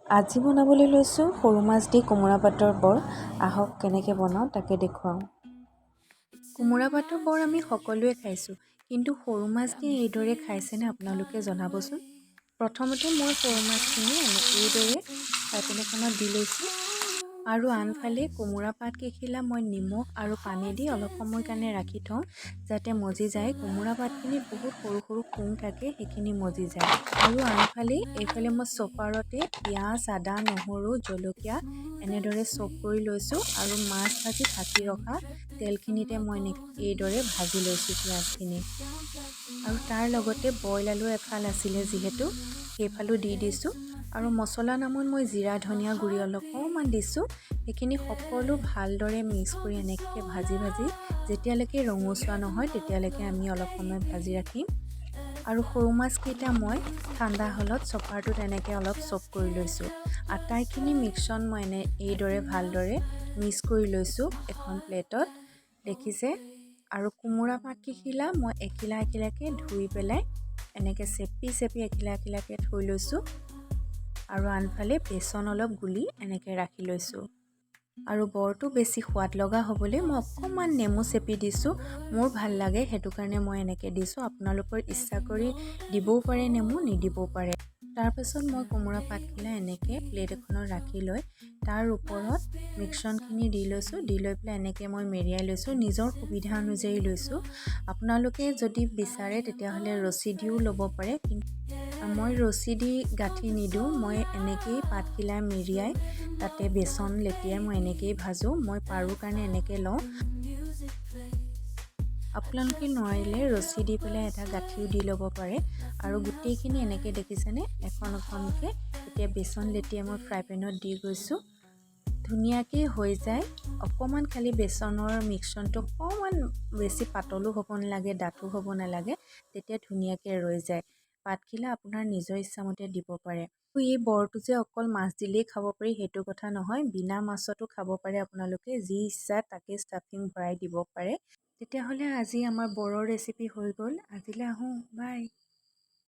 আজি বনাবলৈ লৈছোঁ সৰু মাছ দি কোমোৰা পাতৰ বৰ। আহক কেনেকৈ বনাওঁ তাকে দেখুৱাওঁ। কোমোৰা পাতৰ বৰ আমি সকলোৱে খাইছোঁ, কিন্তু সৰু মাছ দি এইদৰে খাইছেনে আপোনালোকে জনাবচোন। প্ৰথমতে মই সৰু মাছখিনি এইদৰে ফ্ৰাই এখনত দি লৈছোঁ আৰু আনফালে কোমোৰা পাতকেইখিলা মই নিমখ আৰু পানী দি অলপ সময় কাৰণে ৰাখি থওঁ যাতে মজি যায়। কোমোৰা পাতখিনিত বহুত সৰু সৰু কোণ থাকে, সেইখিনি মজি যায়। আৰু আনফালে এইফালে মই চপাৰতে পিঁয়াজ, আদা, নহৰু, জলকীয়া এনেদৰে চপ কৰি লৈছোঁ আৰু মাছ ভাজি ঢাকি ৰখা তেলখিনিতে মই এইদৰে ভাজি লৈছোঁ পিঁয়াজখিনি। আৰু তাৰ লগতে বইল আলু এফাল আছিলে যিহেতু সেইফালো দি দিছোঁ। আৰু মছলা নামত মই জিৰা ধনিয়া গুড়ি অলপমান দিছোঁ। সেইখিনি সকলো ভালদৰে মিক্স কৰি এনেকৈ ভাজি যেতিয়ালৈকে ৰঙচুৱা নহয় তেতিয়ালৈকে আমি অলপ সময় ভাজি ৰাখিম। আৰু সৰু মাছকেইটা মই ঠাণ্ডা হ'লত চপাৰটোত এনেকৈ অলপ চপ কৰি লৈছোঁ। আটাইখিনি মিশ্ৰণ মই এইদৰে ভালদৰে মিক্স কৰি লৈছোঁ এখন প্লেটত, দেখিছে। আৰু কোমোৰা পাতকেইখিলা মই এখিলা এখিলাকৈ ধুই পেলাই এনেকৈ চেপি এখিলাকৈ থৈ লৈছোঁ। আৰু আনফালে বেচন অলপ গুলি এনেকৈ ৰাখি লৈছোঁ। আৰু বৰটো বেছি সোৱাদ লগা হ'বলৈ মই অকণমান নেমু চেপি দিছোঁ। মোৰ ভাল লাগে সেইটো কাৰণে মই এনেকৈ দিছোঁ। আপোনালোকৰ ইচ্ছা কৰি দিবও পাৰে নেমু, নিদিবও পাৰে। তাৰপাছত মই কোমোৰা পাতখিলা এনেকৈ প্লেট এখনত ৰাখি লৈ তাৰ ওপৰত মিশ্ৰণখিনি দি লৈছোঁ। দি লৈ পেলাই এনেকৈ মই মেৰিয়াই লৈছোঁ, নিজৰ সুবিধা অনুযায়ী লৈছোঁ। আপোনালোকে যদি বিচাৰে তেতিয়াহ'লে ৰছী দিও ল'ব পাৰে, কিন্তু মই ৰছী দি গাঁঠি নিদিওঁ। মই এনেকৈয়ে পাতখিলা মেৰিয়াই তাতে বেচন লেটিয়াই মই এনেকৈয়ে ভাজোঁ। মই পাৰোঁ কাৰণে এনেকৈ লওঁ। আপোনালোকে নোৱাৰিলে ৰছী দি পেলাই এটা গাঁঠিও দি ল'ব পাৰে। আৰু গোটেইখিনি এনেকৈ দেখিছেনে এখন এখনকৈ এতিয়া বেচন লেটিয়াই মই ফ্ৰাই পেনত দি গৈছোঁ। ধুনীয়াকৈ হৈ যায়। অকণমান খালি বেচনৰ মিশ্ৰণটো অকণমান বেছি পাতলো হ'ব নালাগে, ডাঠো হ'ব নালাগে, তেতিয়া ধুনীয়াকৈ ৰৈ যায়। পাতখিলা আপোনাৰ নিজৰ ইচ্ছামতে দিব পাৰে। এই বৰটো যে অকল মাছ দিলেই খাব পাৰি সেইটো কথা নহয়, বিনা মাছতো খাব পাৰে আপোনালোকে। যি ইচ্ছা তাকে ষ্টাফিং ভৰাই দিব পাৰে। তেতিয়াহ'লে আজি আমাৰ বৰৰ ৰেচিপি হৈ গ'ল। আজিলৈ আহোঁ, বাই।